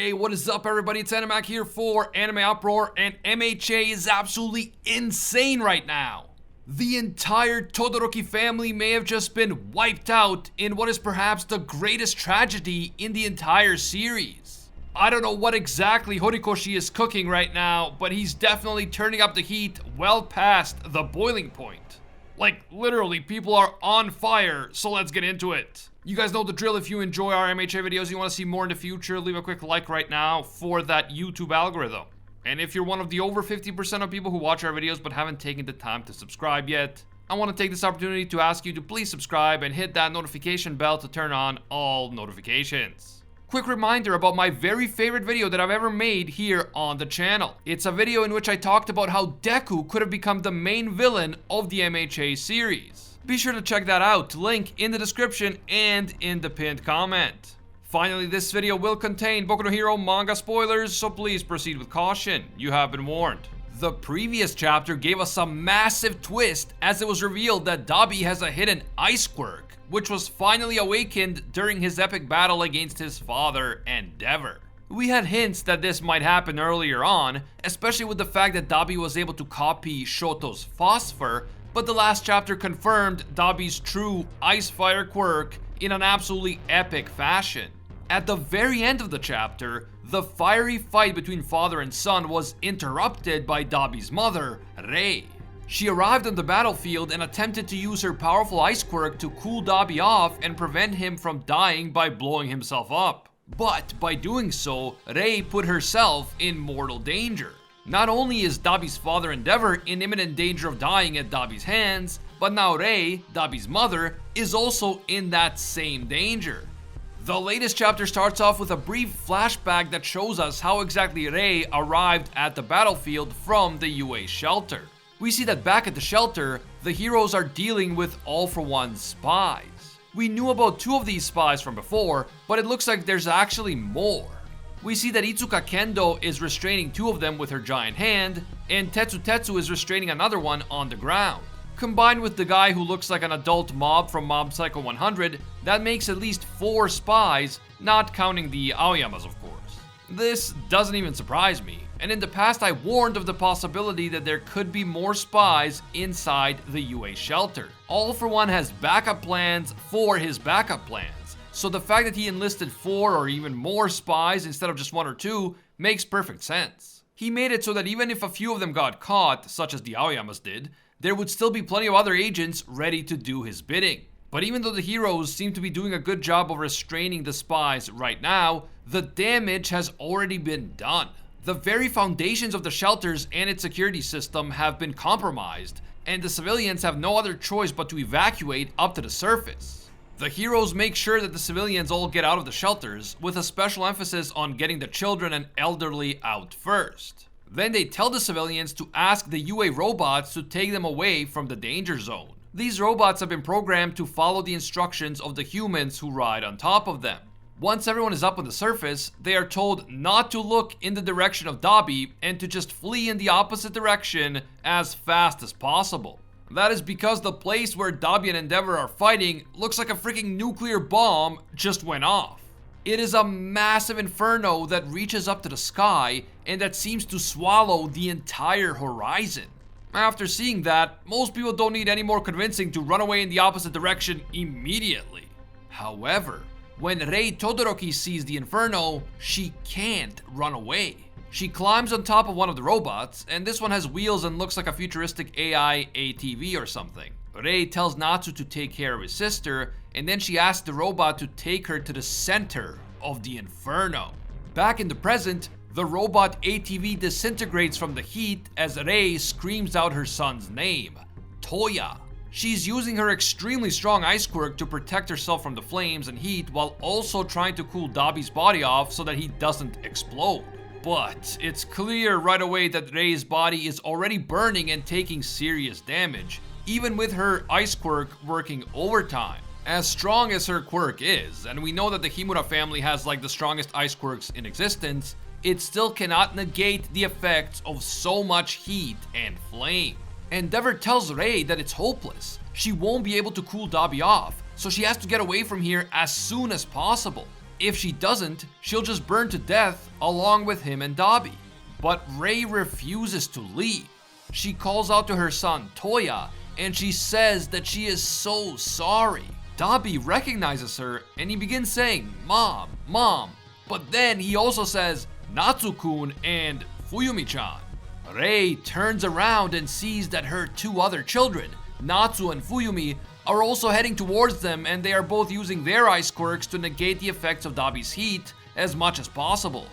Hey, what is up everybody? It's Animac here for Anime Uproar, and MHA is absolutely insane right now. The entire Todoroki family may have just been wiped out in what is perhaps the greatest tragedy in the entire series. I don't know what exactly Horikoshi is cooking right now, but he's definitely turning up the heat well past the boiling point. Like, literally, people are on fire, so let's get into it. You guys know the drill. If you enjoy our MHA videos, you want to see more in the future, leave a quick like right now for that YouTube algorithm. And if you're one of the over 50% of people who watch our videos but haven't taken the time to subscribe yet, I want to take this opportunity to ask you to please subscribe and hit that notification bell to turn on all notifications. Quick reminder about my very favorite video that I've ever made here on the channel. It's a video in which I talked about how Deku could have become the main villain of the MHA series. Be sure to check that out, link in the description and in the pinned comment. Finally, this video will contain Boku no Hero manga spoilers, so please proceed with caution. You have been warned. The previous chapter gave us a massive twist as it was revealed that Dabi has a hidden ice quirk, which was finally awakened during his epic battle against his father, Endeavor. We had hints that this might happen earlier on, especially with the fact that Dabi was able to copy Shoto's phosphor, but the last chapter confirmed Dabi's true ice fire quirk in an absolutely epic fashion. At the very end of the chapter, the fiery fight between father and son was interrupted by Dabi's mother, Rei. She arrived on the battlefield and attempted to use her powerful ice quirk to cool Dabi off and prevent him from dying by blowing himself up. But by doing so, Rei put herself in mortal danger. Not only is Dabi's father Endeavor in imminent danger of dying at Dabi's hands, but now Rei, Dabi's mother, is also in that same danger. The latest chapter starts off with a brief flashback that shows us how exactly Rei arrived at the battlefield from the UA shelter. We see that back at the shelter, the heroes are dealing with All for One spies. We knew about two of these spies from before, but it looks like there's actually more. We see that Itsuka Kendo is restraining two of them with her giant hand, and Tetsu Tetsu is restraining another one on the ground. Combined with the guy who looks like an adult mob from Mob Psycho 100, that makes at least 4 spies, not counting the Aoyamas of course. This doesn't even surprise me, and in the past I warned of the possibility that there could be more spies inside the UA shelter. All for One has backup plans for his backup plans. So the fact that he enlisted 4 or even more spies instead of just 1 or 2 makes perfect sense. He made it so that even if a few of them got caught, such as the Aoyamas did, there would still be plenty of other agents ready to do his bidding. But even though the heroes seem to be doing a good job of restraining the spies right now, the damage has already been done. The very foundations of the shelters and its security system have been compromised, and the civilians have no other choice but to evacuate up to the surface. The heroes make sure that the civilians all get out of the shelters, with a special emphasis on getting the children and elderly out first. Then they tell the civilians to ask the UA robots to take them away from the danger zone. These robots have been programmed to follow the instructions of the humans who ride on top of them. Once everyone is up on the surface, they are told not to look in the direction of Dabi and to just flee in the opposite direction as fast as possible. That is because the place where Dabi and Endeavor are fighting looks like a freaking nuclear bomb just went off. It is a massive inferno that reaches up to the sky and that seems to swallow the entire horizon. After seeing that, most people don't need any more convincing to run away in the opposite direction immediately. However, when Rei Todoroki sees the inferno, she can't run away. She climbs on top of one of the robots, and this one has wheels and looks like a futuristic AI ATV or something. Rei tells Natsu to take care of his sister, and then she asks the robot to take her to the center of the inferno. Back in the present, the robot ATV disintegrates from the heat as Rei screams out her son's name, Toya. She's using her extremely strong ice quirk to protect herself from the flames and heat while also trying to cool Dabi's body off so that he doesn't explode. But it's clear right away that Rei's body is already burning and taking serious damage, even with her ice quirk working overtime. As strong as her quirk is, and we know that the Himura family has like the strongest ice quirks in existence, it still cannot negate the effects of so much heat and flame. Endeavor tells Rei that it's hopeless. She won't be able to cool Dabi off, so she has to get away from here as soon as possible. if she doesn't, she'll just burn to death along with him and Dabi. But Rei refuses to leave. She calls out to her son Toya and she says that she is so sorry. Dabi recognizes her and he begins saying, "Mom, Mom." But then he also says, "Natsu-kun" and "Fuyumi-chan." Rei turns around and sees that her two other children, Natsu and Fuyumi, are also heading towards them, and they are both using their ice quirks to negate the effects of Dabi's heat as much as possible.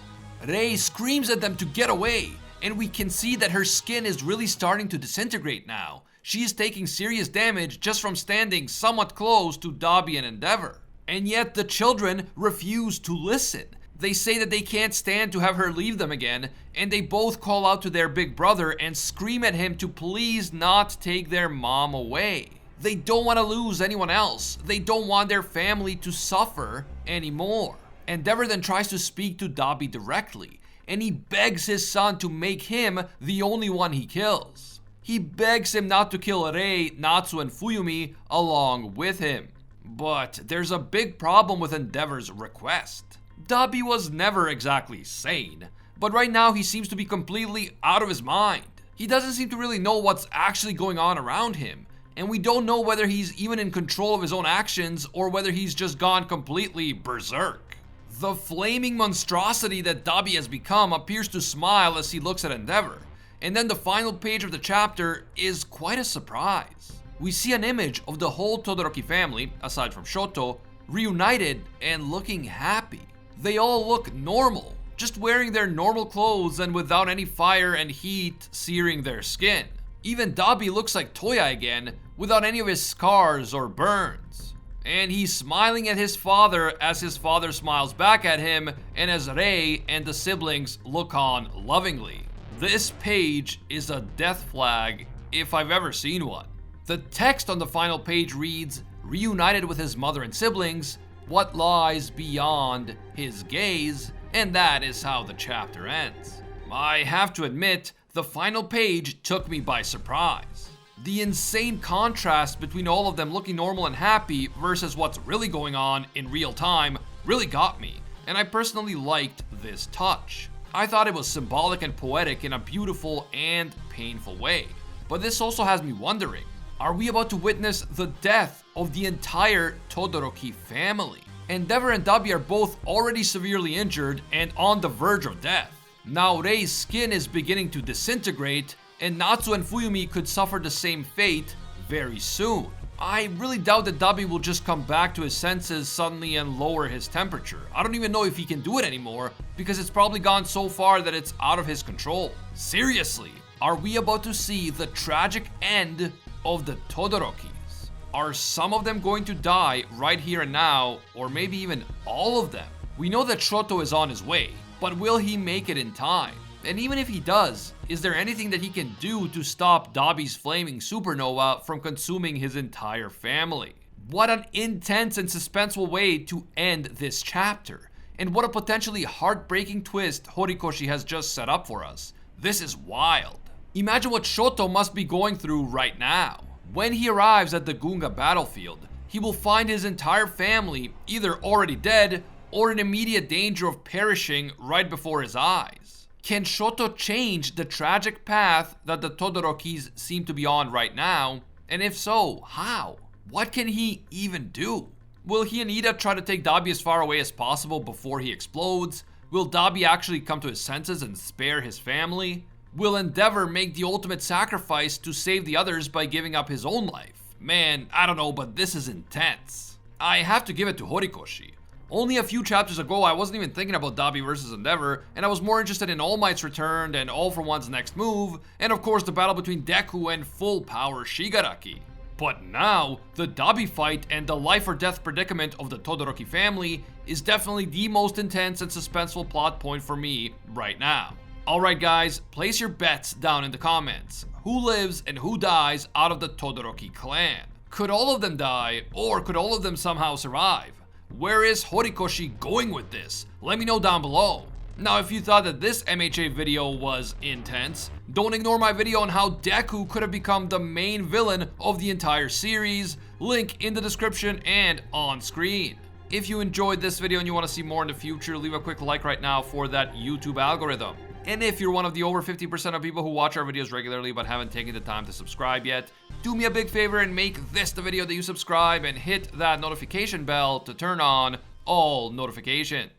Rei screams at them to get away, and we can see that her skin is really starting to disintegrate now. She is taking serious damage just from standing somewhat close to Dabi and Endeavor. And yet the children refuse to listen. They say that they can't stand to have her leave them again, and they both call out to their big brother and scream at him to please not take their mom away. They don't want to lose anyone else. They don't want their family to suffer anymore. Endeavor then tries to speak to Dabi directly, and he begs his son to make him the only one he kills. He begs him not to kill Rei, Natsu, and Fuyumi along with him. But there's a big problem with Endeavor's request. Dabi was never exactly sane, but right now he seems to be completely out of his mind. He doesn't seem to really know what's actually going on around him, and we don't know whether he's even in control of his own actions or whether he's just gone completely berserk. The flaming monstrosity that Dabi has become appears to smile as he looks at Endeavor, and then the final page of the chapter is quite a surprise. We see an image of the whole Todoroki family, aside from Shoto, reunited and looking happy. They all look normal, just wearing their normal clothes and without any fire and heat searing their skin. Even Dabi looks like Toya again, without any of his scars or burns. And he's smiling at his father as his father smiles back at him, and as Rei and the siblings look on lovingly. This page is a death flag if I've ever seen one. The text on the final page reads, "Reunited with his mother and siblings, what lies beyond his gaze?" And that is how the chapter ends. I have to admit, the final page took me by surprise. The insane contrast between all of them looking normal and happy versus what's really going on in real time really got me, and I personally liked this touch. I thought it was symbolic and poetic in a beautiful and painful way. But this also has me wondering, are we about to witness the death of the entire Todoroki family? Endeavor and Dabi are both already severely injured and on the verge of death. Now Rei's skin is beginning to disintegrate, and Natsu and Fuyumi could suffer the same fate very soon. I really doubt that Dabi will just come back to his senses suddenly and lower his temperature. I don't even know if he can do it anymore, because it's probably gone so far that it's out of his control. Seriously, are we about to see the tragic end of the Todorokis? Are some of them going to die right here and now, or maybe even all of them? We know that Shoto is on his way, but will he make it in time? And even if he does, is there anything that he can do to stop Dabi's flaming supernova from consuming his entire family? What an intense and suspenseful way to end this chapter. And what a potentially heartbreaking twist Horikoshi has just set up for us. This is wild. Imagine what Shoto must be going through right now. When he arrives at the Gunga battlefield, he will find his entire family either already dead or in immediate danger of perishing right before his eyes. Can Shoto change the tragic path that the Todorokis seem to be on right now? And if so, how? What can he even do? Will he and Ida try to take Dabi as far away as possible before he explodes? Will Dabi actually come to his senses and spare his family? Will Endeavor make the ultimate sacrifice to save the others by giving up his own life? Man, I don't know, but this is intense. I have to give it to Horikoshi. Only a few chapters ago, I wasn't even thinking about Dabi versus Endeavor, and I was more interested in All Might's return and All for One's next move, and of course the battle between Deku and full power Shigaraki. But now, the Dabi fight and the life or death predicament of the Todoroki family is definitely the most intense and suspenseful plot point for me right now. Alright guys, place your bets down in the comments. Who lives and who dies out of the Todoroki clan? Could all of them die, or could all of them somehow survive? Where is Horikoshi going with this? Let me know down below. Now, if you thought that this MHA video was intense, don't ignore my video on how Deku could have become the main villain of the entire series. Link in the description and on screen. If you enjoyed this video and you want to see more in the future, leave a quick like right now for that YouTube algorithm. And if you're one of the over 50% of people who watch our videos regularly but haven't taken the time to subscribe yet, do me a big favor and make this the video that you subscribe and hit that notification bell to turn on all notifications.